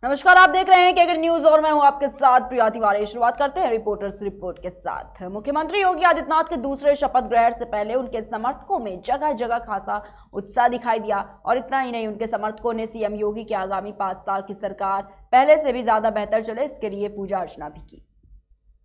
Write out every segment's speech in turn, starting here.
नमस्कार, आप देख रहे हैं केकेआर न्यूज और मैं हूं आपके साथ प्रिया तिवारी। शुरुआत करते हैं रिपोर्टर्स रिपोर्ट के साथ। मुख्यमंत्री योगी आदित्यनाथ के दूसरे शपथ ग्रहण से पहले उनके समर्थकों में जगह जगह खासा उत्साह दिखाई दिया और इतना ही नहीं, उनके समर्थकों ने सीएम योगी की आगामी 5 साल की सरकार पहले से भी ज्यादा बेहतर चले इसके लिए पूजा अर्चना भी की।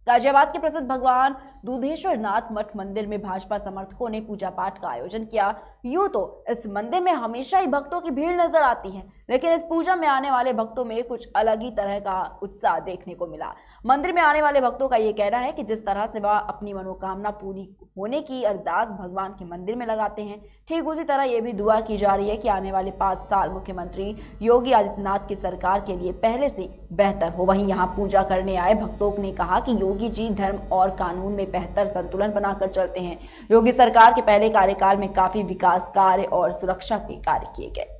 गाजियाबाद के प्रसिद्ध भगवान दूधेश्वर नाथ मठ मंदिर में भाजपा समर्थकों ने पूजा पाठ का आयोजन किया। यूं तो इस मंदिर में हमेशा ही भक्तों की भीड़ नजर आती है, लेकिन इस पूजा में आने वाले भक्तों में कुछ अलग ही तरह का उत्साह देखने को मिला। मंदिर में आने वाले भक्तों का ये कहना है कि जिस तरह से वह अपनी मनोकामना पूरी होने की अरदास भगवान के मंदिर में लगाते हैं, ठीक उसी तरह ये भी दुआ की जा रही है कि आने वाले 5 साल मुख्यमंत्री योगी आदित्यनाथ की सरकार के लिए पहले से बेहतर हो। वहीं यहाँ पूजा करने आए भक्तों ने कहा कि योगी जी धर्म और कानून में बेहतर संतुलन बनाकर चलते हैं। योगी सरकार के पहले कार्यकाल में काफी विकास कार्य और सुरक्षा के कार्य किए गए।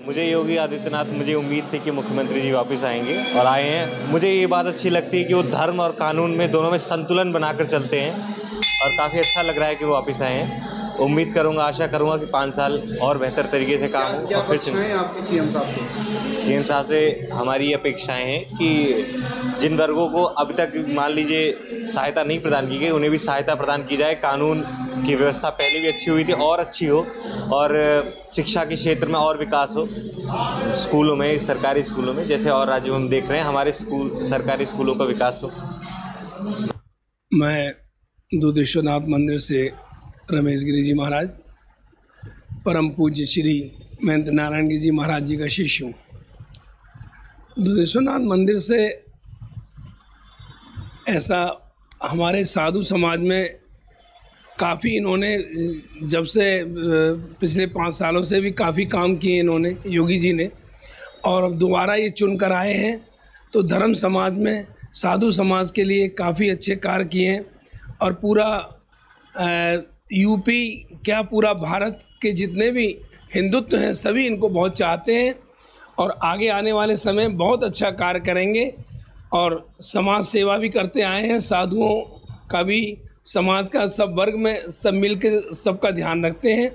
मुझे योगी आदित्यनाथ, मुझे उम्मीद थी कि मुख्यमंत्री जी वापस आएंगे और आए हैं। मुझे ये बात अच्छी लगती है कि वो धर्म और कानून में दोनों में संतुलन बनाकर चलते हैं और काफ़ी अच्छा लग रहा है कि वो वापस आए हैं। उम्मीद करूंगा, आशा करूंगा कि 5 साल और बेहतर तरीके से काम हो। और फिर आपकी सीएम साहब से हमारी अपेक्षाएं हैं कि जिन वर्गों को अभी तक मान लीजिए सहायता नहीं प्रदान की गई, उन्हें भी सहायता प्रदान की जाए। कानून की व्यवस्था पहले भी अच्छी हुई थी और अच्छी हो, और शिक्षा के क्षेत्र में और विकास हो। स्कूलों में, सरकारी स्कूलों में, जैसे और राज्यों में हम देख रहे हैं, हमारे स्कूल, सरकारी स्कूलों का विकास हो। मैं दूधेश्वर नाथ मंदिर से रमेश गिरी जी महाराज, परम पूज्य श्री महंत नारायण गिरी जी महाराज जी का शिष्य हूँ। दूधेश्वर नाथ मंदिर से ऐसा हमारे साधु समाज में काफ़ी इन्होंने, जब से पिछले 5 सालों से भी काफ़ी काम किए इन्होंने, योगी जी ने, और अब दोबारा ये चुन कर आए हैं तो धर्म समाज में, साधु समाज के लिए काफ़ी अच्छे कार्य किए हैं। और पूरा यूपी क्या पूरा भारत के जितने भी हिंदुत्व हैं सभी इनको बहुत चाहते हैं और आगे आने वाले समय बहुत अच्छा कार्य करेंगे। और समाज सेवा भी करते आए हैं, साधुओं का भी, समाज का सब वर्ग में सब मिल के सबका ध्यान रखते हैं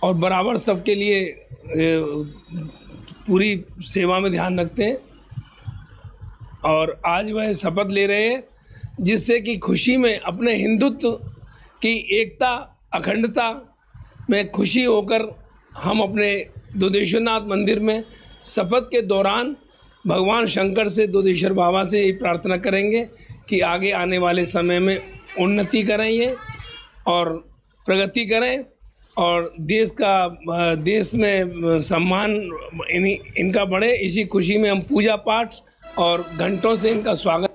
और बराबर सबके लिए पूरी सेवा में ध्यान रखते हैं। और आज वह शपथ ले रहे हैं जिससे कि खुशी में अपने हिंदुत्व की एकता, अखंडता में खुशी होकर हम अपने दूधेश्वर नाथ मंदिर में शपथ के दौरान भगवान शंकर से, दूधेश्वर बाबा से यही प्रार्थना करेंगे कि आगे आने वाले समय में उन्नति करें ये और प्रगति करें और देश में सम्मान इनका बढ़े। इसी खुशी में हम पूजा पाठ और घंटों से इनका स्वागत।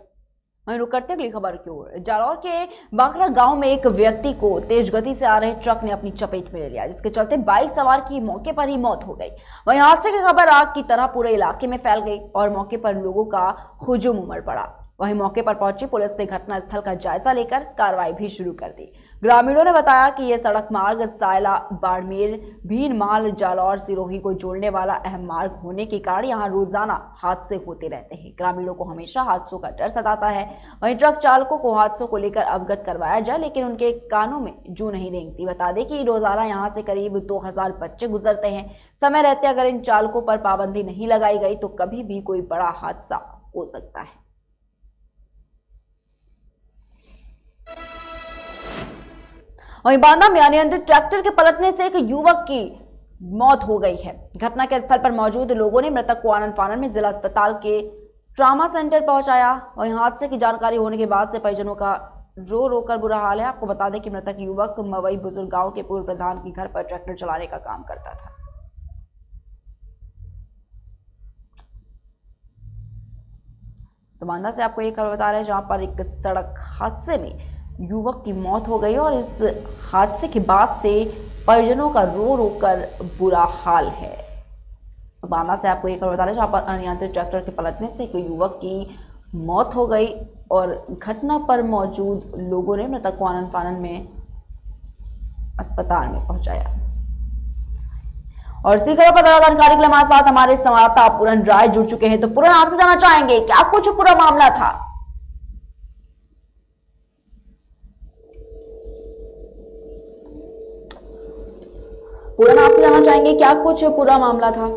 वहीं रुक करते अगली खबर की ओर। जालौर के बाकरा गांव में एक व्यक्ति को तेज गति से आ रहे ट्रक ने अपनी चपेट में ले लिया, जिसके चलते बाइक सवार की मौके पर ही मौत हो गई। वहीं हादसे की खबर आग की तरह पूरे इलाके में फैल गई और मौके पर लोगों का हुजूम उमड़ पड़ा। वहीं मौके पर पहुंची पुलिस ने घटनास्थल का जायजा लेकर कार्रवाई भी शुरू कर दी। ग्रामीणों ने बताया कि यह सड़क मार्ग सायला, बाड़मेर, भीनमाल, जालौर, सिरोही को जोड़ने वाला अहम मार्ग होने के कारण यहाँ रोजाना हादसे होते रहते हैं। ग्रामीणों को हमेशा हादसों का डर सताता है। वहीं ट्रक चालकों को हादसों को लेकर अवगत करवाया जाए, लेकिन उनके कानों में जू नहीं रेंगती। बता दें कि रोजाना यहाँ से करीब 2000 बच्चे गुजरते हैं। समय रहते अगर इन चालकों पर पाबंदी नहीं लगाई गई तो कभी भी कोई बड़ा हादसा हो सकता है। वहीं बांदा में अनियंत्रित ट्रैक्टर के पलटने से एक युवक की मौत हो गई है। घटना के स्थल पर मौजूद लोगों ने मृतक को आनन फानन में जिला अस्पताल के ट्रामा सेंटर पहुंचाया। वहीं हादसे की जानकारी होने के बाद से परिजनों का रो रो कर बुरा हाल है। आपको बता दें कि मृतक युवक मवई बुजुर्ग गांव के पूर्व प्रधान के घर पर ट्रैक्टर चलाने का काम करता था। तो बांदा से आपको एक खबर बता रहे हैं जहां पर एक सड़क हादसे में युवक की मौत हो गई और इस हादसे के बाद से परिजनों का रो रो कर बुरा हाल है। बांदा से आपको एक खबर बता रहे हैं जहां पर अनियंत्रित ट्रैक्टर के पलटने से एक युवक की मौत हो गई और घटना पर मौजूद लोगों ने मृतक को आनन फानन में अस्पताल में पहुंचाया। और इसी खबर पर ज्यादा जानकारी के लिए हमारे साथ हमारे संवाददाता पूरन राय जुड़ चुके हैं। तो पूरन, आपसे जानना चाहेंगे क्या कुछ पूरा मामला था? पूरन, आपसे जानना चाहेंगे क्या कुछ पूरा मामला था?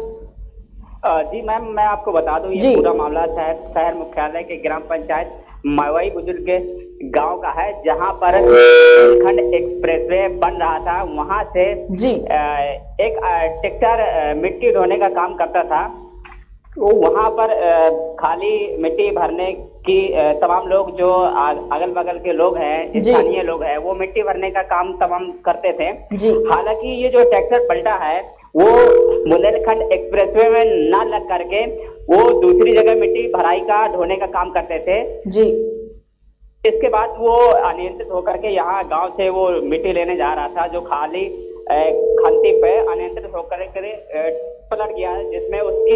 जी मैम, मैं आपको बता दूं ये पूरा मामला शहर मुख्यालय के ग्राम पंचायत मवई बुजुर्ग के गांव का है, जहां पर खंड एक्सप्रेसवे बन रहा था। वहां से एक ट्रैक्टर मिट्टी ढोने का काम करता था। वो वहां पर खाली मिट्टी भरने की तमाम लोग जो अगल बगल के लोग हैं, स्थानीय लोग हैं, वो मिट्टी भरने का काम तमाम करते थे। हालांकि ये जो ट्रैक्टर पलटा है वो बुंदेलखंड एक्सप्रेसवे में ना लग करके वो दूसरी जगह मिट्टी भराई का ढोने का काम करते थे जी। इसके बाद वो अनियंत्रित होकर के यहाँ गांव से वो मिट्टी लेने जा रहा था, जो खाली खंती पे अनियंत्रित होकर के पलट गया, जिसमें उसकी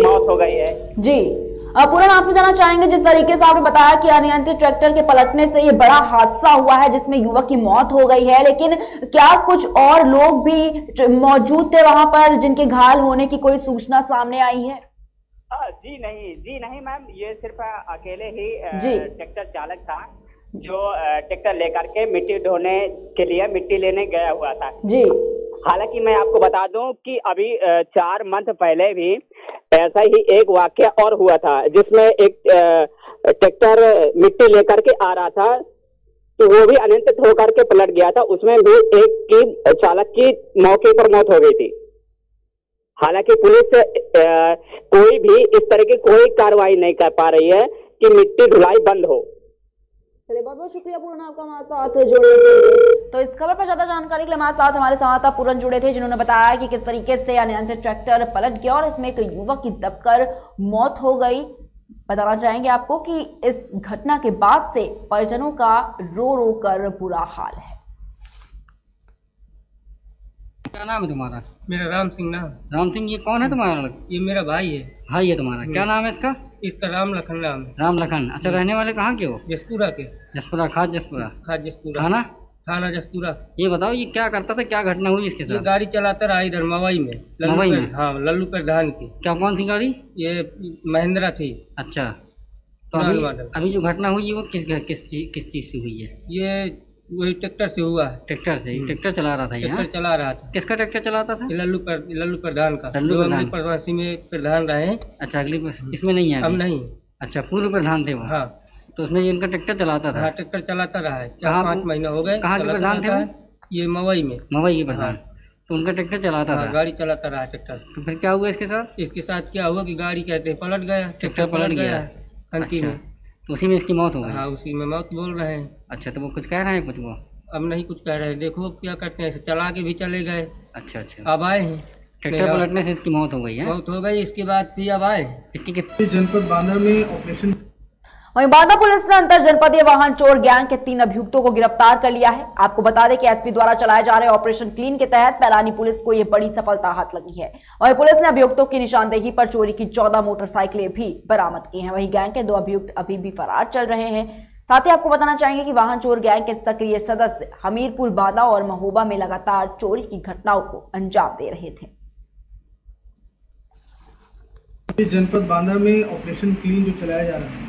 मौत हो गई है जी। पूरन, आपसे जानना चाहेंगे, जिस तरीके से आपने बताया कि अनियंत्रित ट्रैक्टर के पलटने से ये बड़ा हादसा हुआ है जिसमें युवक की मौत हो गई है, लेकिन क्या कुछ और लोग भी मौजूद थे वहां पर जिनके घायल होने की कोई सूचना सामने आई है? जी नहीं मैम, ये सिर्फ अकेले ही ट्रैक्टर चालक था जो ट्रैक्टर लेकर के मिट्टी ढोने के लिए मिट्टी लेने गया हुआ था जी। हालांकि मैं आपको बता दूं कि अभी 4 मंथ पहले भी ऐसा ही एक वाकया और हुआ था, जिसमें एक ट्रैक्टर मिट्टी लेकर के आ रहा था, तो वो भी अनियंत्रित होकर के पलट गया था। उसमें भी एक चालक की मौके पर मौत हो गई थी। हालांकि पुलिस कोई भी इस तरह की कोई कार्रवाई नहीं कर पा रही है कि मिट्टी धुलाई बंद हो। चलिए, बहुत बहुत शुक्रिया पूरन आपका हमारे साथ जुड़ने के लिए। तो इस खबर पर ज्यादा जानकारी के लिए हमारे साथ हमारे संवाददाता पूरन जुड़े थे, जिन्होंने बताया कि किस तरीके से अनियंत्रित ट्रैक्टर पलट गया और इसमें एक युवक की दबकर मौत हो गई। बताना चाहेंगे आपको कि इस घटना के बाद से परिजनों का रो रो कर बुरा हाल है। क्या नाम है तुम्हारा? मेरा राम सिंह नाम। राम सिंह, ये कौन है तुम्हारा? ये मेरा भाई है। भाई है तुम्हारा, क्या नाम है इसका? इसका राम लखन नाम है। राम लखन, अच्छा। रहने वाले कहाँ के हो? जसपुरा के। जसपुरा, खाद जसपुरा। खाद जसपुरा। थाना जसपुरा। ये बताओ, ये क्या करता था, क्या घटना हुई इसके साथ? ये गाड़ी चलाता रहा इधर मवई में। मवई में? हाँ, लल्लू प्रधान की। क्या, कौन सी गाड़ी? ये महिंद्रा थी। अच्छा, तो अभी जो घटना हुई है वो किस चीज से हुई है? ये वही ट्रैक्टर से हुआ है। ट्रैक्टर से? ट्रैक्टर चला रहा था? ट्रैक्टर चला रहा था। किसका ट्रैक्टर चलाता था? लल्लू प्रधान का। लल्लू प्रधान प्रवासी में प्रधान रहे। अच्छा, अगली इसमें नहीं है? अब नहीं। अच्छा, पूर्व प्रधान थे वो? हाँ। तो उसमें इनका ट्रैक्टर चलाता था? हाँ, ट्रैक्टर चलाता रहा है। 4-5 महीना हो गए। कहाँ के प्रधान थे वो? ये मवई में। मवई के प्रधान। तो उनका ट्रैक्टर चलाता था? गाड़ी चलाता रहा ट्रैक्टर। तो फिर क्या हुआ इसके साथ? इसके साथ क्या हुआ कि गाड़ी कहते हैं पलट गया, ट्रैक्टर पलट गया। अच्छा, तो उसी में इसकी मौत हो गई? हाँ, उसी में मौत बोल रहे हैं। अच्छा, तो वो कुछ कह रहे हैं? कुछ वो अब नहीं कुछ कह रहे हैं, देखो क्या करते हैं। चला के भी चले गए। अच्छा अच्छा, अब आए हैं। ट्रैक्टर पलटने से इसकी मौत हो गई है? मौत हो गई, इसके बाद भी अब आए। जनपद बांदा में ऑपरेशन। वहीं बांदा पुलिस ने अंतर जनपदीय वाहन चोर गैंग के 3 अभियुक्तों को गिरफ्तार कर लिया है। आपको बता दें कि एसपी द्वारा चलाए जा रहे ऑपरेशन क्लीन के तहत पैलानी पुलिस को यह बड़ी सफलता हाथ लगी है। वहीं पुलिस ने अभियुक्तों की निशानदेही पर चोरी की 14 मोटरसाइकिलें भी बरामद की हैं। वहीं गैंग के 2 अभियुक्त अभी भी फरार चल रहे हैं। साथ ही आपको बताना चाहेंगे कि वाहन चोर गैंग के सक्रिय सदस्य हमीरपुर, बांदा और महोबा में लगातार चोरी की घटनाओं को अंजाम दे रहे थे। जनपद बांदा में ऑपरेशन क्लीन जो चलाया जा रहा है,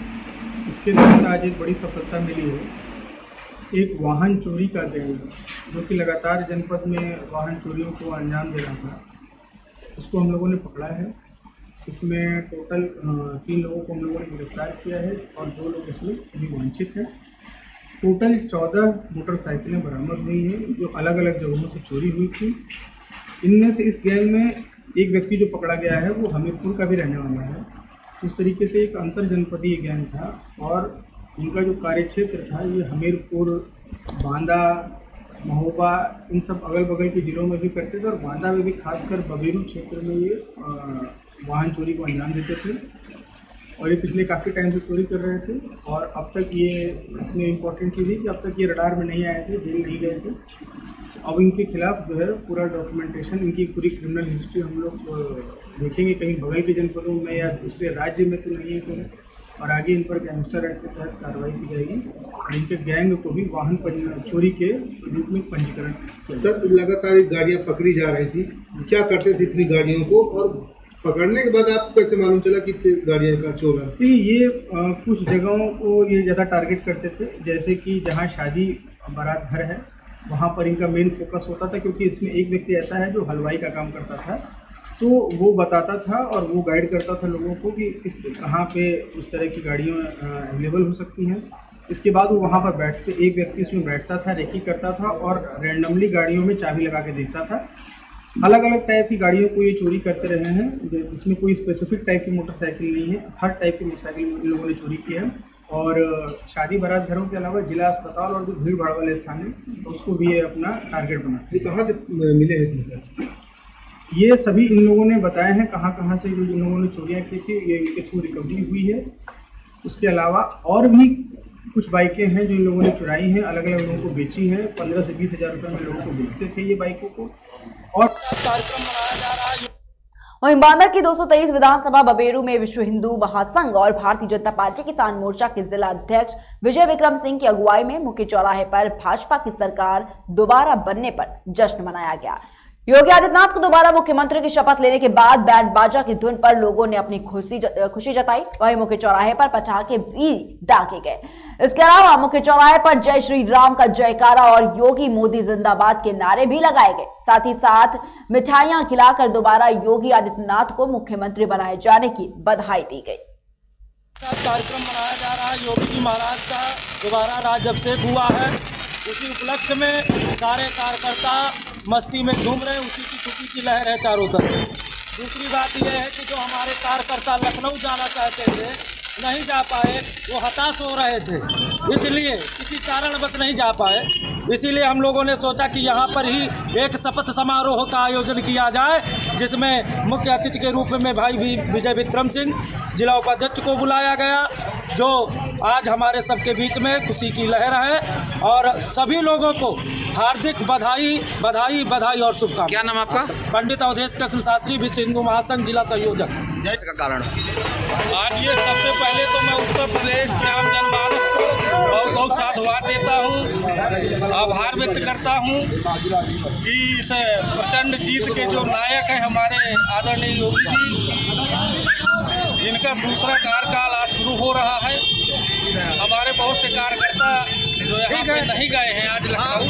इसके तहत आज एक बड़ी सफलता मिली है। एक वाहन चोरी का गैंग जो कि लगातार जनपद में वाहन चोरियों को अंजाम दे रहा था, उसको हम लोगों ने पकड़ा है। इसमें टोटल 3 लोगों को हम लोगों ने गिरफ्तार किया है और 2 लोग इसमें अभी वांछित हैं। टोटल 14 मोटरसाइकिलें बरामद हुई हैं जो अलग अलग जगहों से चोरी हुई थी। इनमें से इस गैंग में एक व्यक्ति जो पकड़ा गया है वो हमीरपुर का भी रहने वाला है। इस तरीके से एक अंतर जनपदीय गैंग था और इनका जो कार्यक्षेत्र था ये हमीरपुर, बांदा, महोबा, इन सब अगल बगल के जिलों में भी करते थे और बांदा में भी खासकर बबेरू क्षेत्र में ये वाहन चोरी को अंजाम देते थे और ये पिछले काफ़ी टाइम से चोरी कर रहे थे। और अब तक ये इसमें इम्पोर्टेंट चीज़ है कि अब तक ये रडार में नहीं आए थे, जेल नहीं गए थे। अब इनके खिलाफ जो है पूरा डॉक्यूमेंटेशन, इनकी पूरी क्रिमिनल हिस्ट्री हम लोग देखेंगे, कहीं बगल के जनपदों में या दूसरे राज्य में तो नहीं है कोई, और आगे इन पर गैंगस्टर एक्ट के तहत कार्रवाई की जाएगी और इनके गैंग को भी वाहन चोरी के रूप में पंजीकरण। सर, लगातार गाड़ियाँ पकड़ी जा रही थी, क्या करते थे इतनी गाड़ियों को और पकड़ने के बाद आपको कैसे मालूम चला कि गाड़ियाँ का चोर है? ये कुछ जगहों को ये ज़्यादा टारगेट करते थे, जैसे कि जहाँ शादी बारात घर है वहाँ पर इनका मेन फोकस होता था, क्योंकि इसमें एक व्यक्ति ऐसा है जो हलवाई का काम करता था तो वो बताता था और वो गाइड करता था लोगों को कि कहाँ पे उस तरह की गाड़ियाँ अवेलेबल हो सकती हैं। इसके बाद वो वहाँ पर एक व्यक्ति उसमें बैठता था, रेकी करता था और रैंडमली गाड़ियों में चाबी लगा के देखता था। अलग अलग टाइप की गाड़ियों को ये चोरी करते रहे हैं, जिसमें कोई स्पेसिफिक टाइप की मोटरसाइकिल नहीं है, हर टाइप की मोटरसाइकिल इन लोगों ने चोरी की है। और शादी बारात घरों के अलावा जिला अस्पताल और जो भीड़ भाड़ वाले स्थान है उसको भी ये अपना टारगेट बनाते हैं। कहाँ से मिले हैं? ये सभी इन लोगों ने बताए हैं कहाँ से इन लोगों ने चोरियाँ की थी, ये इनके थ्रू रिकवरी हुई है। उसके अलावा और भी कुछ बाइकें हैं जो इन लोगों ने चुराई हैं, अलग अलग लोगों को बेची हैं। 15 से 20 हज़ार रुपये में लोगों को बेचते थे ये बाइकों को। और कार्यक्रम मनाया जा रहा है। वहीं बांदा की 223 विधानसभा बबेरू में विश्व हिंदू महासंघ और भारतीय जनता पार्टी किसान मोर्चा के जिला अध्यक्ष विजय विक्रम सिंह की अगुवाई में मुख्य चौराहे पर भाजपा की सरकार दोबारा बनने पर जश्न मनाया गया। योगी आदित्यनाथ को दोबारा मुख्यमंत्री की शपथ लेने के बाद बैंड बाजा की धुन पर लोगों ने अपनी खुशी जताई। वहीं मुख्य चौराहे पर पटाखे भी दागे गए। इसके अलावा मुख्य चौराहे पर जय श्री राम का जयकारा और योगी मोदी जिंदाबाद के नारे भी लगाए गए। साथ ही साथ मिठाइयां खिलाकर दोबारा योगी आदित्यनाथ को मुख्यमंत्री बनाए जाने की बधाई दी गई। कार्यक्रम मनाया जा रहा है। योगी जी महाराज का दोबारा राज्याभिषेक हुआ है, उसी उपलक्ष्य में सारे कार्यकर्ता मस्ती में झूम रहे हैं। उसी की खुशी की लहर है चारों तरफ। दूसरी बात यह है कि जो हमारे कार्यकर्ता लखनऊ जाना चाहते थे, नहीं जा पाए, वो हताश हो रहे थे, इसलिए किसी कारणवश नहीं जा पाए। इसीलिए हम लोगों ने सोचा कि यहाँ पर ही एक शपथ समारोह का आयोजन किया जाए, जिसमें मुख्य अतिथि के रूप में भाई विजय विक्रम सिंह जिला उपाध्यक्ष को बुलाया गया, जो आज हमारे सबके बीच में खुशी की लहर है। और सभी लोगों को हार्दिक बधाई बधाई बधाई और शुभकामनाएं। क्या नाम आपका? पंडित अवधेश कृष्ण शास्त्री, विश्व हिंदू महासंघ जिला संयोजक। जय का कारण आज ये सबसे पहले तो मैं उत्तर प्रदेश के आम जनमानस को बहुत बहुत साधुवाद देता हूँ, आभार व्यक्त करता हूँ कि इस प्रचंड जीत के जो नायक हैं हमारे आदरणीय योगी जी, जिनका दूसरा कार्यकाल आज शुरू हो रहा है। हमारे बहुत से कार्यकर्ता जो यहाँ पे नहीं गए हैं आज लखनऊ,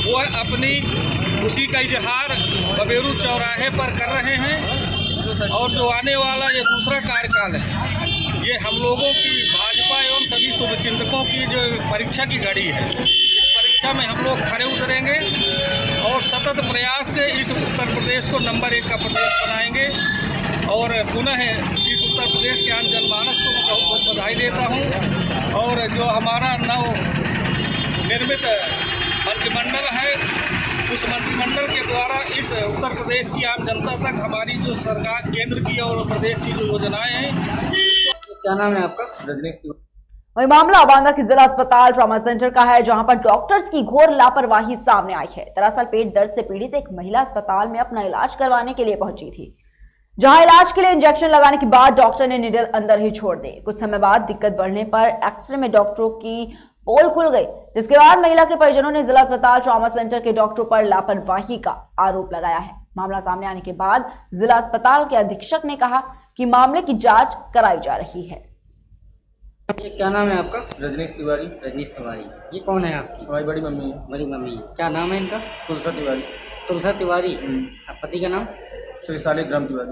वो अपनी खुशी का इजहार बबेरू चौराहे पर कर रहे हैं। और जो आने वाला ये दूसरा कार्यकाल है, ये हम लोगों की भाजपा एवं सभी शुभचिंतकों की जो परीक्षा की घड़ी है, इस परीक्षा में हम लोग खरे उतरेंगे और सतत प्रयास से इस उत्तर प्रदेश को नंबर 1 का प्रदेश बनाएंगे। और पुनः इस उत्तर प्रदेश के आम जनमानस को बहुत बहुत बधाई देता हूँ। और जो हमारा नव निर्मित मंत्रिमंडल है, उस मंत्रिमंडल के द्वारा इस उत्तर प्रदेश की आम जनता तक हमारी जो सरकार केंद्र की और प्रदेश की जो योजनाएं हैं। क्या नाम है आपका? रजनीश तिवारी। वही मामला बांदा के जिला अस्पताल ट्रॉमा सेंटर का है, जहां पर डॉक्टर्स की घोर लापरवाही सामने आई है। दरअसल पेट दर्द से पीड़ित एक महिला अस्पताल में अपना इलाज करवाने के लिए पहुंची थी, जहां इलाज के लिए इंजेक्शन लगाने के बाद डॉक्टर ने निडल अंदर ही छोड़ दी। कुछ समय बाद दिक्कत बढ़ने पर एक्सरे में डॉक्टरों की पोल खुल गई, जिसके बाद महिला के परिजनों ने जिला अस्पताल ट्रॉमा सेंटर के डॉक्टरों पर लापरवाही का आरोप लगाया है। मामला सामने आने के बाद जिला अस्पताल के अधीक्षक ने कहा कि मामले की जांच कराई जा रही है। क्या नाम है आपका? रजनीश तिवारी। रजनीश तिवारी, ये कौन है आपकी? हमारी बड़ी मम्मी है। बड़ी मम्मी, क्या नाम है इनका? तुलसा तिवारी। तुलसा तिवारी। पति का नाम? श्री शालिग्राम तिवारी।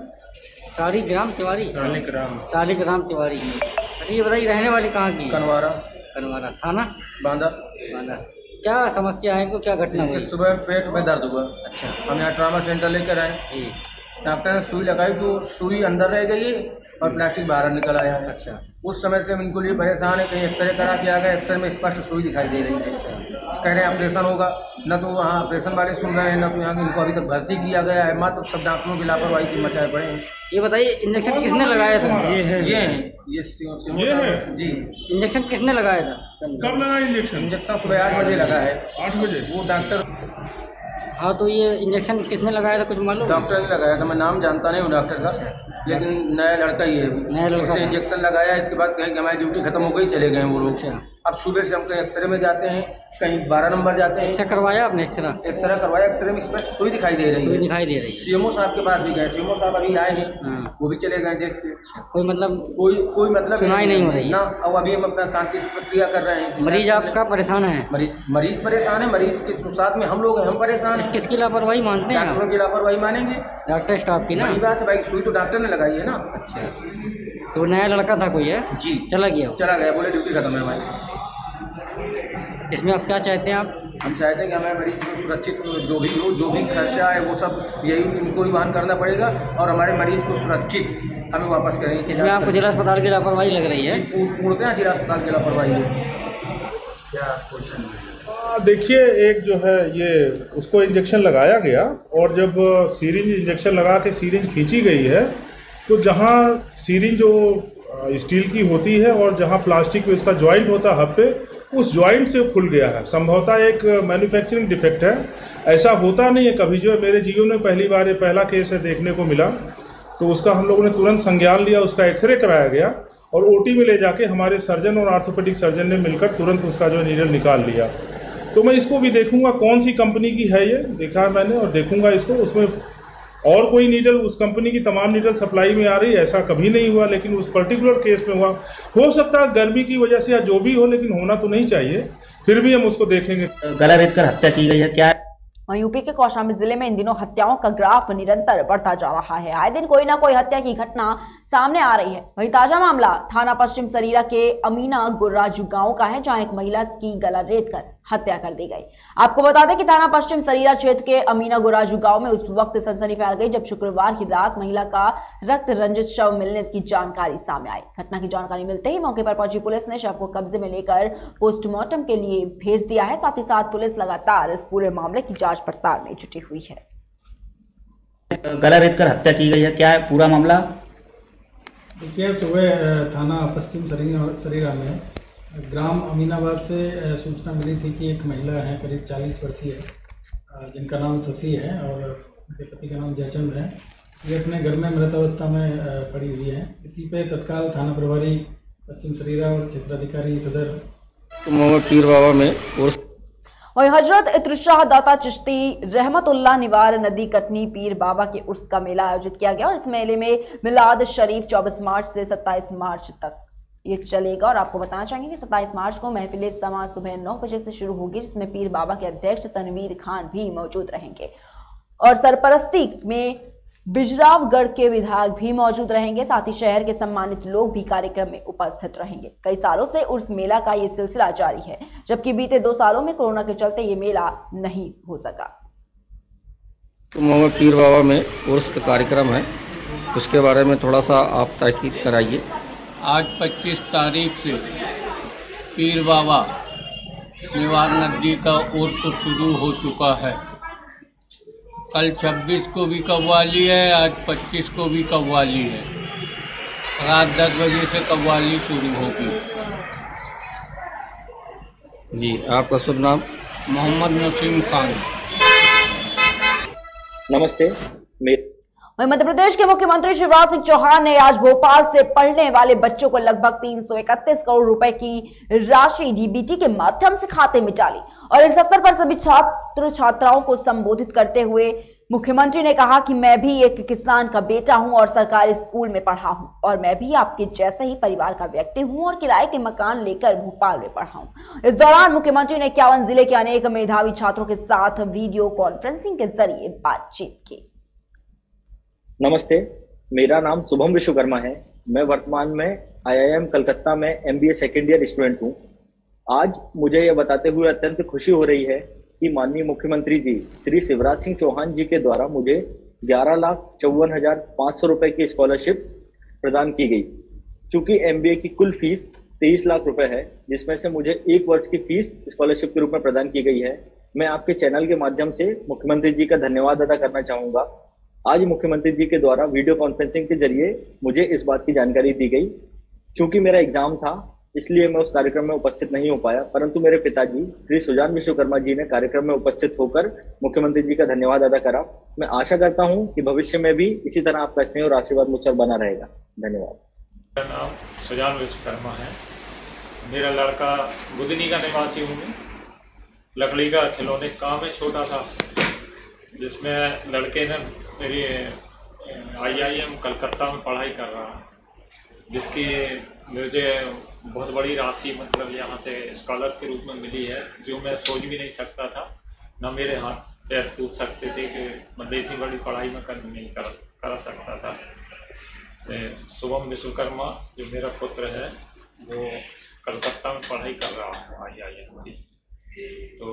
शालिग्राम तिवारी। शालिग्राम तिवारी। अरे ये बताइए, रहने वाली कहाँ की? कनवारा। कनवारा थाना? बांदा। बांदा। क्या समस्या है, को क्या घटना हुई? सुबह पेट में दर्द हुआ। अच्छा। हम यहाँ ट्रामा सेंटर लेकर आए, डॉक्टर ने सुई लगाई तो सुई अंदर रह गई और प्लास्टिक बाहर निकल आया है। अच्छा। उस समय से हम इनको लिए परेशान है, कहीं एक्सरे करा के आ गए, एक्सरे में स्पष्ट सुई दिखाई दे रही है। कह रहे हैं ऑपरेशन होगा, न तो वहाँ ऑपरेशन वाले सुन रहे हैं, न तो यहाँ इनको अभी तक भर्ती किया गया है। मात्र सब डॉक्टरों की लापरवाही की मचाए पड़े हैं। ये बताइए, इंजेक्शन किसने लगाया था? ये जी। इंजेक्शन किसने लगाया था? कब लगा इंजेक्शन? इंजेक्शन सुबह 8 बजे लगा है। 8 बजे? वो डॉक्टर। हाँ, तो ये इंजेक्शन किसने लगाया था, कुछ मालूम? डॉक्टर ने लगाया था, मैं नाम जानता नहीं हूँ डॉक्टर का, लेकिन नया लड़का ही है। नया लड़का उसने इंजेक्शन लगाया, इसके बाद कहें कि हमारी ड्यूटी खत्म हो गई, चले गए वो लोग। अब सुबह से हम कहीं एक्सरे में जाते हैं, कहीं 12 नंबर जाते हैं। एक्सरे करवाया आपने? एक्सरा करवाया, एक्सरे में स्पष्ट सुई दिखाई दे रही है। सीएमओ साहब के पास भी गए, सीएमओ साहब अभी आए हैं, वो भी चले गए देख के। कोई मतलब सुनाई नहीं हो रही ना। अब अभी हम अपना शांति से प्रक्रिया कर रहे हैं। मरीज आपका परेशान है? मरीज परेशान है, मरीज के साथ में हम लोग हैं, हम परेशान हैं। किसकी लापरवाही मानते हैं? डॉक्टरों की लापरवाही मानेंगे, डॉक्टर स्टाफ की ना। वही बात है भाई, सुई तो डॉक्टर ने लगाई है ना। अच्छा, तो नया लड़का था कोई है जी? चला गया, बोले ड्यूटी खत्म है भाई। इसमें आप क्या चाहते हैं? हम चाहते हैं कि हमें मरीज को सुरक्षित जो भी खर्चा है वो सब यही इनको ही वहन करना पड़ेगा और हमारे मरीज को सुरक्षित हमें वापस करें। इसमें आपको जिला अस्पताल की लापरवाही लग रही है? पूर्णतः जिला अस्पताल की लापरवाही है। क्या क्वेश्चन? देखिए, एक जो है ये उसको इंजेक्शन लगाया गया और जब सीरिंज इंजेक्शन लगा के सीरिंज खींची गई है तो जहाँ सीरिंज जो स्टील की होती है और जहाँ प्लास्टिक में उसका जॉइंट होता है हब पे, उस जॉइंट से खुल गया है। संभवतः एक मैन्युफैक्चरिंग डिफेक्ट है, ऐसा होता नहीं है कभी। जो मेरे जीवन में पहली बार ये पहला केस है देखने को मिला, तो उसका हम लोगों ने तुरंत संज्ञान लिया, उसका एक्सरे कराया गया और ओटी में ले जाके हमारे सर्जन और ऑर्थोपेडिक सर्जन ने मिलकर तुरंत उसका जो नीडल निकाल लिया। तो मैं इसको भी देखूंगा कौन सी कंपनी की है, ये देखा मैंने और देखूंगा इसको। उसमें और कोई नीडल, उस कंपनी की तमाम नीडल सप्लाई में आ रही है, ऐसा कभी नहीं हुआ, लेकिन उस पर्टिकुलर केस में हुआ। हो सकता है गर्मी की वजह से या जो भी हो, लेकिन होना तो नहीं चाहिए। फिर भी हम उसको देखेंगे। गला रेत कर हत्या की गई है क्या? वहीं यूपी के कौशाम्बी जिले में इन दिनों हत्याओं का ग्राफ निरंतर बढ़ता जा रहा है। आए दिन कोई ना कोई हत्या की घटना सामने आ रही है। वहीं ताजा मामला थाना पश्चिम सरीरा के अमीना गुर्राजू गांव का है, जहां एक महिला की गला रेत कर हत्या कर दी गई। आपको बता दें कि थाना पश्चिम सरीरा क्षेत्र के अमीना गुर्राजू गांव में उस वक्त सनसनी फैल गई जब शुक्रवार की रात महिला का रक्त रंजित शव मिलने की जानकारी सामने आई। घटना की जानकारी मिलते ही मौके पर पहुंची पुलिस ने शव को कब्जे में लेकर पोस्टमार्टम के लिए भेज दिया है। साथ ही साथ पुलिस लगातार इस पूरे मामले की जांच पड़ताल में जुटी हुई है। गला रेत कर हत्या की गई है, क्या है पूरा मामला? देखिए, सुबह थाना पश्चिम सरीरा में ग्राम अमीनाबाद से सूचना मिली थी कि एक महिला है करीब 40 वर्षीय, जिनका नाम शशि है और उनके पति का नाम जयचंद है। ये अपने घर में मृत अवस्था में पड़ी हुई है। इसी पे तत्काल थाना प्रभारी पश्चिम सरीरा और क्षेत्राधिकारी सदर पीर बाबा में वही हजरत इत्रशाह दाता चिश्ती रहमतुल्लाह निवार नदी कटनी पीर बाबा के उर्स का मेला आयोजित किया गया और इस मेले में मिलाद शरीफ 24 मार्च से 27 मार्च तक ये चलेगा। और आपको बताना चाहेंगे कि 27 मार्च को महफिल समा सुबह 9 बजे से शुरू होगी, जिसमें पीर बाबा के अध्यक्ष तनवीर खान भी मौजूद रहेंगे और सरपरस्ती में बिजरावगढ़ के विधायक भी मौजूद रहेंगे। साथ ही शहर के सम्मानित लोग भी कार्यक्रम में उपस्थित रहेंगे। कई सालों से उर्स मेला का ये सिलसिला जारी है, जबकि बीते 2 सालों में कोरोना के चलते ये मेला नहीं हो सका। तो पीर बाबा में उर्स का कार्यक्रम है, उसके बारे में थोड़ा सा आप ताकीद कराइए। आज 25 तारीख से पीर बाबा निवार नदी का उर्स शुरू हो चुका है। कल 26 को भी कव्वाली है, आज 25 को भी कव्वाली है। रात 10 बजे से कव्वाली शुरू होगी। जी, आपका शुभ नाम? मोहम्मद नसीम खान। नमस्ते। वहीं मध्य प्रदेश के मुख्यमंत्री शिवराज सिंह चौहान ने आज भोपाल से पढ़ने वाले बच्चों को लगभग 331 करोड़ रुपए की राशि डीबीटी के माध्यम से खाते में डाली। और इस अवसर पर सभी छात्र छात्राओं को संबोधित करते हुए मुख्यमंत्री ने कहा कि मैं भी एक किसान का बेटा हूं और सरकारी स्कूल में पढ़ा हूं और मैं भी आपके जैसे ही परिवार का व्यक्ति हूं और किराए के मकान लेकर भोपाल में पढ़ा हूं। इस दौरान मुख्यमंत्री ने 51 जिले के अनेक मेधावी छात्रों के साथ वीडियो कॉन्फ्रेंसिंग के जरिए बातचीत की। नमस्ते, मेरा नाम शुभम विश्वकर्मा है। मैं वर्तमान में IIM कलकत्ता में MBA सेकेंड ईयर स्टूडेंट हूँ। आज मुझे यह बताते हुए अत्यंत खुशी हो रही है कि माननीय मुख्यमंत्री जी श्री शिवराज सिंह चौहान जी के द्वारा मुझे 11,54,500 रुपए की स्कॉलरशिप प्रदान की गई। चूंकि MBA की कुल फीस 23 लाख रुपए है, जिसमें से मुझे 1 वर्ष की फीस स्कॉलरशिप के रूप में प्रदान की गई है। मैं आपके चैनल के माध्यम से मुख्यमंत्री जी का धन्यवाद अदा करना चाहूँगा। आज मुख्यमंत्री जी के द्वारा वीडियो कॉन्फ्रेंसिंग के जरिए मुझे इस बात की जानकारी दी गई। चूंकि मेरा एग्जाम था, इसलिए मैं उस कार्यक्रम में उपस्थित नहीं हो पाया, परंतु मेरे पिताजी श्री सुजान विश्वकर्मा जी ने कार्यक्रम में उपस्थित होकर मुख्यमंत्री जी का धन्यवाद अदा करा। मैं आशा करता हूं कि भविष्य में भी इसी तरह आपका स्नेह और आशीर्वाद मुझ पर बना रहेगा। धन्यवाद। मेरा नाम सुजान विश्वकर्मा है। मेरा लड़का बुदनी का निवासी हूँ मैं। लकड़ी का खिलौने काम है छोटा सा, जिसमें लड़के ने मेरी IIM कलकत्ता में पढ़ाई कर रहा है, जिसकी मुझे बहुत बड़ी राशि मतलब यहाँ से स्कॉलर के रूप में मिली है, जो मैं सोच भी नहीं सकता था। न मेरे हाथ पैर टूट सकते थे कि मतलब इतनी बड़ी पढ़ाई में नहीं कर सकता था। शुभम विश्वकर्मा जो मेरा पुत्र है वो कलकत्ता में पढ़ाई कर रहा हूँ IIM की। तो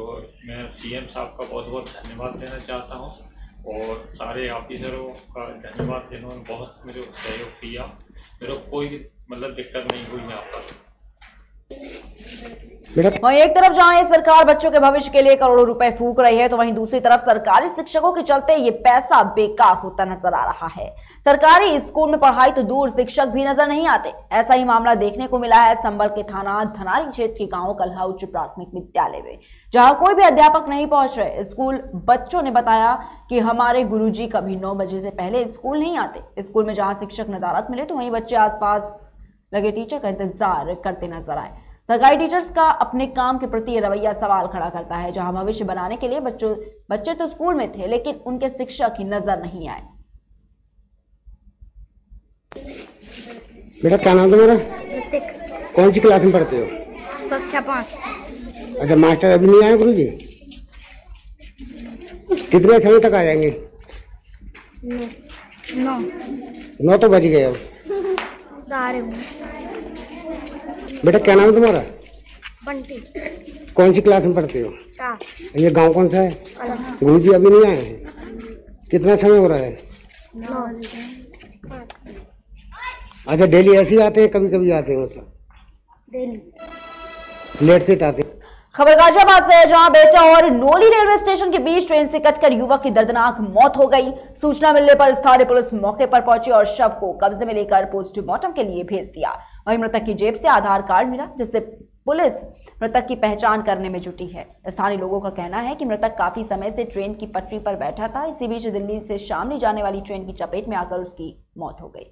मैं CM साहब का बहुत बहुत धन्यवाद देना चाहता हूँ और सारे ऑफिसरों का धन्यवाद, जिन्होंने बहुत मेरे को सहयोग किया। मेरे को कोई मतलब दिक्कत नहीं हुई यहाँ पर। वहीं एक तरफ जहां ये सरकार बच्चों के भविष्य के लिए करोड़ों रुपए फूंक रही है, तो वहीं दूसरी तरफ सरकारी शिक्षकों के चलते ये पैसा बेकार होता नजर आ रहा है। सरकारी स्कूल में पढ़ाई तो दूर, शिक्षक भी नजर नहीं आते। ऐसा ही मामला देखने को मिला है संभल के थाना धनारी क्षेत्र के गांव कल्हा उच्च प्राथमिक विद्यालय में, जहां कोई भी अध्यापक नहीं पहुंच रहे। स्कूल बच्चों ने बताया कि हमारे गुरुजी कभी 9 बजे से पहले स्कूल नहीं आते। स्कूल में जहां शिक्षक नदारत मिले तो वहीं बच्चे आसपास लगे टीचर का इंतजार करते नजर आए। सरकारी टीचर्स का अपने काम के प्रति रवैया सवाल खड़ा करता है, जहां भविष्य बनाने के लिए बच्चे तो स्कूल में थे, लेकिन उनके शिक्षक ही नजर नहीं आए। बेटा क्या नाम तुम्हारा? कौन सी क्लास में पढ़ते हो? कक्षा 5। अच्छा, मास्टर अभी नहीं आए गुरुजी? कितने समय तक आ जाएंगे? 9 तो बज गए अब। बेटा क्या नाम है तुम्हारा? बंटी। कौन सी क्लास में पढ़ते हो? 4। ये गांव कौन सा है? गुरुजी अभी नहीं आए हैं? कितना समय हो रहा है? 9। अच्छा, डेली ऐसे ही आते हैं, कभी कभी आते हैं मतलब? डेली। लेट से आते हैं। खबर गाजियाबाद से है, जहां बेटा और नोली रेलवे स्टेशन के बीच ट्रेन से कटकर युवक की दर्दनाक मौत हो गई। सूचना मिलने पर स्थानीय पुलिस मौके पर पहुंची और शव को कब्जे में लेकर पोस्टमार्टम के लिए भेज दिया। वहीं मृतक की जेब से आधार कार्ड मिला, जिससे पुलिस मृतक की पहचान करने में जुटी है। स्थानीय लोगों का कहना है कि मृतक काफी समय से ट्रेन की पटरी पर बैठा था। इसी बीच दिल्ली से शामली जाने वाली ट्रेन की चपेट में आकर उसकी मौत हो गई।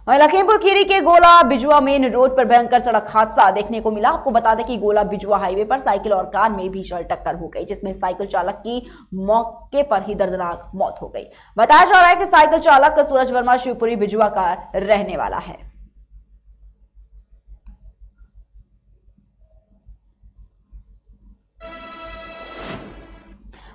लखीमपुर खीरी के गोला बिजुआ मेन रोड पर भयंकर सड़क हादसा देखने को मिला। आपको बता दें कि गोला बिजुआ हाईवे पर साइकिल और कार में भीषण टक्कर हो गई, जिसमें साइकिल चालक की मौके पर ही दर्दनाक मौत हो गई। बताया जा रहा है कि साइकिल चालक सूरज वर्मा शिवपुरी बिजुआ का रहने वाला है।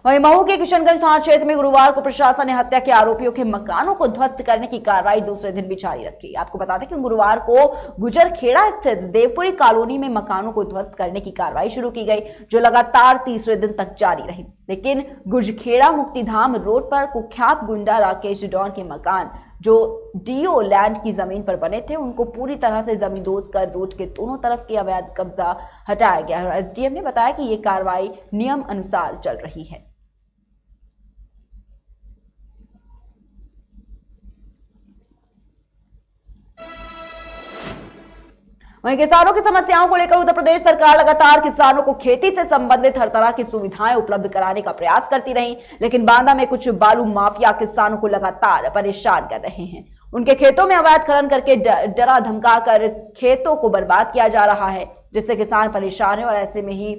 वहीं मऊ के किशनगंज थाना क्षेत्र में गुरुवार को प्रशासन ने हत्या के आरोपियों के मकानों को ध्वस्त करने की कार्रवाई दूसरे दिन भी जारी रखी। आपको बता दें कि गुरुवार को गुजरखेड़ा स्थित देवपुरी कॉलोनी में मकानों को ध्वस्त करने की कार्रवाई शुरू की गई, जो लगातार तीसरे दिन तक जारी रही। लेकिन गुजखेड़ा मुक्तिधाम रोड पर कुख्यात गुंडा राकेश डॉन के मकान जो डीओ लैंड की जमीन पर बने थे, उनको पूरी तरह से जमींदोज कर रोड के दोनों तरफ के अवैध कब्जा हटाया गया है। एसडीएम ने बताया कि ये कार्रवाई नियम अनुसार चल रही है। वहीं किसानों की समस्याओं को लेकर उत्तर प्रदेश सरकार लगातार किसानों को खेती से संबंधित हर तरह की सुविधाएं उपलब्ध कराने का प्रयास करती रही, लेकिन बांदा में कुछ बालू माफिया किसानों को लगातार परेशान कर रहे हैं। उनके खेतों में अवैध खनन करके डरा धमका कर खेतों को बर्बाद किया जा रहा है, जिससे किसान परेशान है। और ऐसे में ही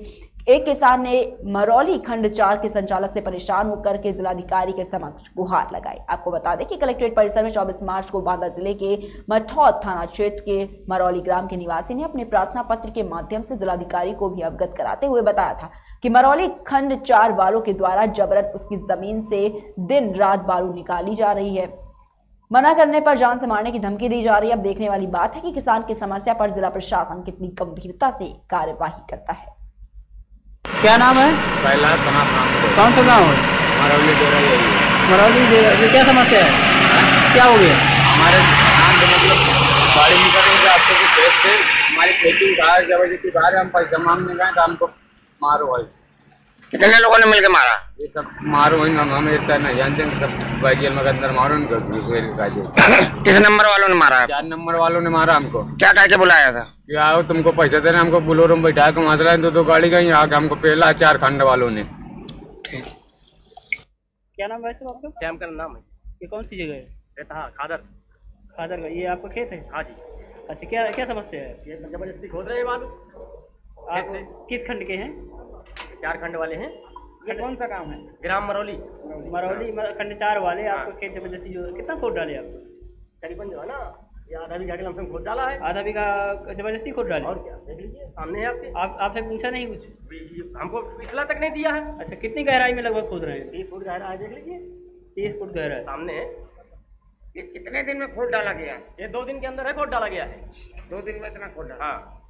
एक किसान ने मरौली खंड 4 के संचालक से परेशान होकर के जिलाधिकारी के समक्ष गुहार लगाई। आपको बता दें कि कलेक्ट्रेट परिसर में 24 मार्च को बांदा जिले के मठौद थाना क्षेत्र के मरौली ग्राम के निवासी ने अपने प्रार्थना पत्र के माध्यम से जिलाधिकारी को भी अवगत कराते हुए बताया था कि मरौली खंड 4 वालों के द्वारा जबरन उसकी जमीन से दिन रात बालू निकाली जा रही है। मना करने पर जान से मारने की धमकी दी जा रही है। अब देखने वाली बात है कि किसान की समस्या पर जिला प्रशासन कितनी गंभीरता से कार्यवाही करता है। क्या नाम है? कैलाश नाम। कौन सा गाँव है? मरौली डेरा। मरौली डेरा। क्या समस्या है? क्या हो गया? हमारे धान के मतलब गाड़ी निकल रही आपको की खेत से हमारी खेती उधार जबरदस्ती उधार हम पैसा मांगने गए तो हमको मारो भाई। कितने लोगों ने मिलकर मारा? ये सब मारो वही हम इतना नहीं जानते, सब भाई जेल में अंदर मारो किस नंबर वालों ने मारा? 4 नंबर वालों ने मारा हमको। क्या कह के बुलाया था? कि आओ तुमको पैसा देना, हमको बुलोरो में बैठा के माजरा दो गाड़ी गई आके हमको पहला 4 खंड वालों ने। क्या नाम वैसे आपका? श्याम का नाम है। ये कौन सी जगह है? रहता खादर खादर का ये आपका खेत है? हाँ जी। अच्छा, क्या क्या समस्या है? ये जबरदस्ती खोद रहे हैं बालू। आप किस खंड के हैं? 4 खंड वाले हैं। ये कौन सा गांव है? ग्राम मरौली। मरौली खंड 4 वाले आपको खेत जबरदस्ती जो कितना खोद डाले आप? करीबन जो है ना ये आधा बीघा के लमसम खोद डाला है। आधा बीघा जबरदस्ती खोद डाले? और क्या, देख लीजिए सामने है आपके। आपसे पूछा नहीं कुछ? हमको पिछला तक नहीं दिया है। अच्छा, कितनी गहराई में लगभग खोद रहे हैं? 30 फुट गहरा है, देख लीजिए। 30 फुट गहरा है सामने है। ये कितने दिन में खोद डाला गया? ये 2 दिन के अंदर है खोद डाला गया है। 2 दिन में इतना खोद डाला? हाँ।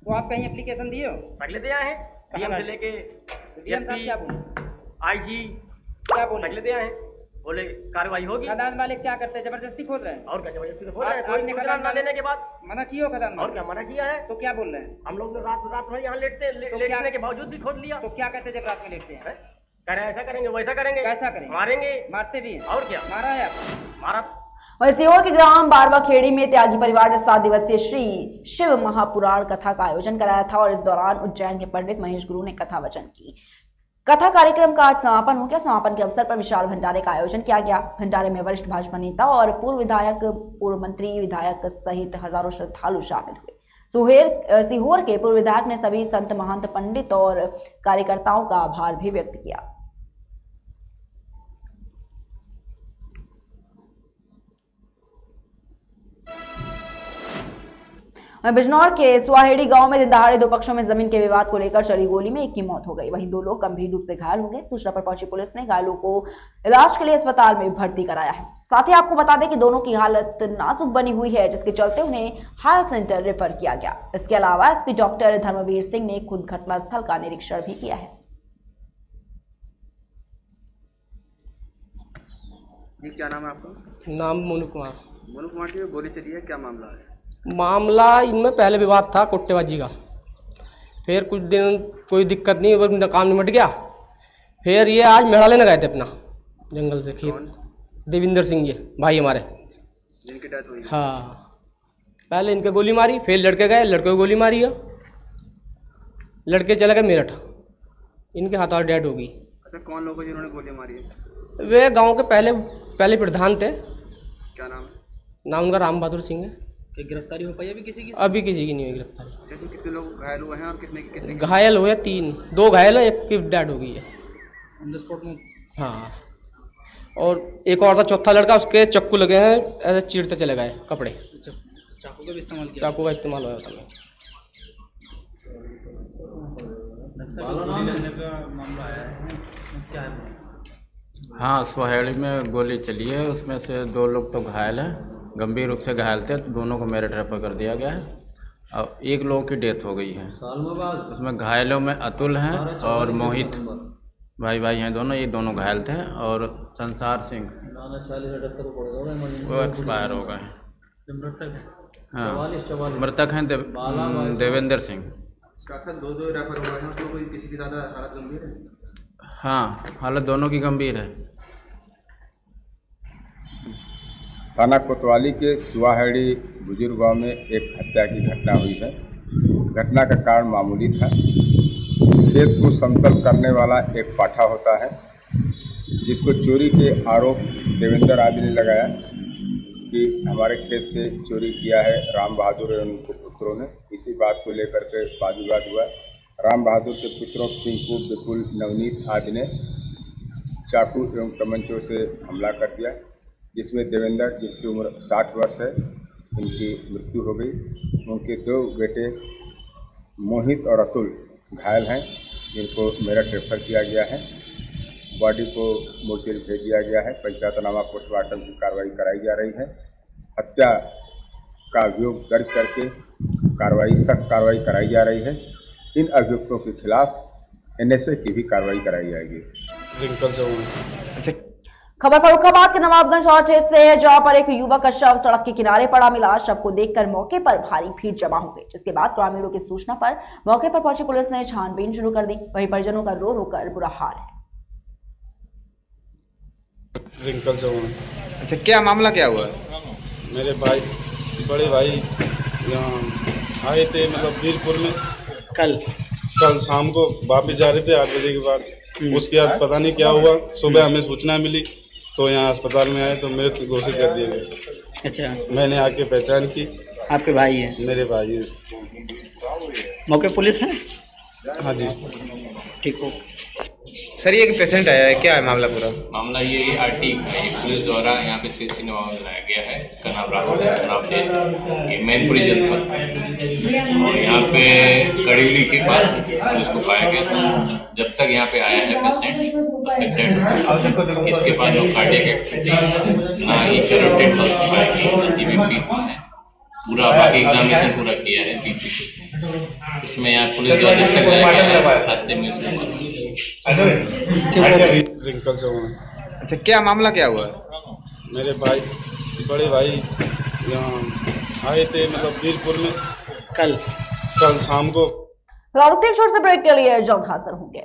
तो आप कहीं एप्लीकेशन दिए हो? सगले दिया है, डीएम से लेके एसपी, आईजी क्या बोले? सगले दिया है, बोले कार्रवाई होगी। खदान वाले क्या करते हैं? जबरदस्ती खोद रहे हैं? और क्या, जबरदस्ती तो खोद रहे हैं। कोई खदान ना देने के बाद मना किया हो खदान? और क्या मना किया है? तो क्या बोल रहे हैं? हम लोग रात भर यहाँ लेटने के बावजूद भी खोद लिया। तो क्या कहते जब रात में लेटते हैं? कह रहे ऐसा करेंगे वैसा करेंगे। कैसा करेंगे? मारेंगे। मारते भी हैं? और क्या, मारा है आप? मारा। वहीं सीहोर के ग्राम बारवा खेड़ी में त्यागी परिवार ने 7 दिवसीय श्री शिव महापुराण कथा का आयोजन कराया था और इस दौरान उज्जैन के पंडित महेश गुरु ने कथा वचन की। कथा कार्यक्रम का आज समापन हो गया। समापन के अवसर पर विशाल भंडारे का आयोजन किया गया। भंडारे में वरिष्ठ भाजपा नेता और पूर्व विधायक, पूर्व मंत्री, विधायक सहित हजारों श्रद्धालु शामिल हुए। सीहोर के पूर्व विधायक ने सभी संत, महंत, पंडित और कार्यकर्ताओं का आभार भी व्यक्त किया। बिजनौर के सुहाहेड़ी गांव में दिन दहाड़े 2 पक्षों में जमीन के विवाद को लेकर चली गोली में एक की मौत हो गई। वहीं 2 लोग गंभीर रूप से घायल हो गए। सूचना पर पहुंची पुलिस ने घायलों को इलाज के लिए अस्पताल में भर्ती कराया है। साथ ही आपको बता दें कि दोनों की हालत नाजुक बनी हुई है, जिसके चलते उन्हें हायर सेंटर रेफर किया गया। इसके अलावा एसपी डॉक्टर धर्मवीर सिंह ने खुद घटनास्थल का निरीक्षण भी किया है। क्या नाम है आपका? नाम मोनू कुमार। मोनू कुमार की गोली चली है, क्या मामला है? मामला इनमें पहले विवाद था कुट्टेबाजी का। फिर कुछ दिन कोई दिक्कत नहीं, वो काम निमट गया। फिर ये आज मेढ़ा लेने गए थे अपना जंगल से खेत। देविंदर सिंह ये भाई हमारे, जिनकी डेथ हुई। हाँ, पहले इनके गोली मारी, फिर लड़के गए, लड़के को गोली मारी है। लड़के चले गए मेरठ, इनके हाथ डेड हो गई। अच्छा, कौन लोग हैं जिन्होंने गोली मारी है? वे गांव के पहले प्रधान थे। क्या नाम है? नाम उनका राम बहादुर सिंह है। कि गिरफ्तारी हो पाई अभी किसी की? अभी किसी की नहीं हुई गिरफ्तारी। तो कितने लोग घायल हुए हैं और कितने घायल हुए? 3, 2 घायल है, एक की डेड हो गई है ऑन द स्पॉट में। हाँ, और एक और था, चौथा लड़का, उसके चक्कू लगे हैं, ऐसे चीरते चले गए कपड़े। चाकू का भी इस्तेमाल किया? चाकू का इस्तेमाल हुआ था। हाँ, सुहाहेड़ी में गोली चली है, उसमें से 2 लोग तो घायल हैं, गंभीर रूप से घायल थे। दोनों को मेरठ रेफर कर दिया गया है और 1 लोगों की डेथ हो गई है। उसमें घायलों में अतुल हैं और मोहित, भाई हैं दोनों। ये दोनों घायल थे। और संसार सिंह वो एक्सपायर हो गए। हाँ, मृतक हैं देवेंद्र सिंह। 2 रेफर हुए हैं, तो कोई किसी की ज़्यादा हालत गंभीर है? हाँ, हालत दोनों की गंभीर है। थाना कोतवाली के सुहाहेड़ी बुजुर्ग गांव में एक हत्या की घटना हुई है। घटना का कारण मामूली था। खेत को समतल करने वाला एक पाठा होता है, जिसको चोरी के आरोप देवेंद्र आदि ने लगाया कि हमारे खेत से चोरी किया है राम बहादुर और उनके पुत्रों ने। इसी बात को लेकर के वाद विवाद हुआ। राम बहादुर के पुत्रों पिंकू, विपुल, नवनीत आदि ने चाकू एवं तमंचों से हमला कर दिया, जिसमें देवेंद्र, जिनकी उम्र 60 वर्ष है, उनकी मृत्यु हो गई। उनके 2 बेटे मोहित और अतुल घायल हैं, जिनको मेरठ रेफर किया गया है। बॉडी को मोर्चरी भेज दिया गया है। पंचायतनामा पोस्टमार्टम की कार्रवाई कराई जा रही है। हत्या का अभियोग दर्ज करके सख्त कार्रवाई कराई जा रही है। इन अभियुक्तों के खिलाफ NSA की भी कार्रवाई कराई जाएगी। खबर फर्रुखाबाद के नवाबगंज और क्षेत्र से है, जहां पर एक युवक का शव सड़क के किनारे पड़ा मिला। शव को देखकर मौके पर भारी भीड़ जमा हो गई, जिसके बाद ग्रामीणों की सूचना पर मौके पर पहुंची पुलिस ने छानबीन शुरू कर दी। वहीं परिजनों का रो रो कर बुरा हाल है। अच्छा, क्या मामला क्या हुआ? मेरे भाई, बड़े भाई यहाँ आए थे, मतलब वीरपुर में कल शाम को वापस जा रहे थे 8 बजे के बाद। उसके बाद पता नहीं क्या हुआ। सुबह हमें सूचना मिली तो यहाँ अस्पताल में आए तो मृत घोषित कर दिया गया। अच्छा, मैंने आके पहचान की। आपके भाई हैं? मेरे भाई हैं। मौके पुलिस है? हाँ जी। ठीक हो सर, ये एक पेशेंट आया है, क्या है मामला पूरा? मामला ये आरटी पुलिस द्वारा यहाँ पे सीसी नवाब लाया गया है। इसका नाम राहुल है, चुनाव देश, ये मैनपुरी जनपद है और यहाँ पे कड़ीली के पास पुलिस को पाया गया था। जब तक यहाँ पे आया है पेशेंट इसके बाद लोग कार्डियक एक्टिविटी ना ही डेड पल्स पाएंगे, जीबीपी है पूरा बाकी एग्जामिनेशन पूरा किया है बीपी उसमें यहाँ पुलिस द्वारा जब तक जाएगा रास्ते में उसमें रिंकल चौहान। अच्छा, क्या मामला क्या हुआ? मेरे भाई बड़े भाई यहाँ आए थे मतलब वीरपुर में कल छोर कल से ब्रेक के लिए जल्द हाजिर होंगे।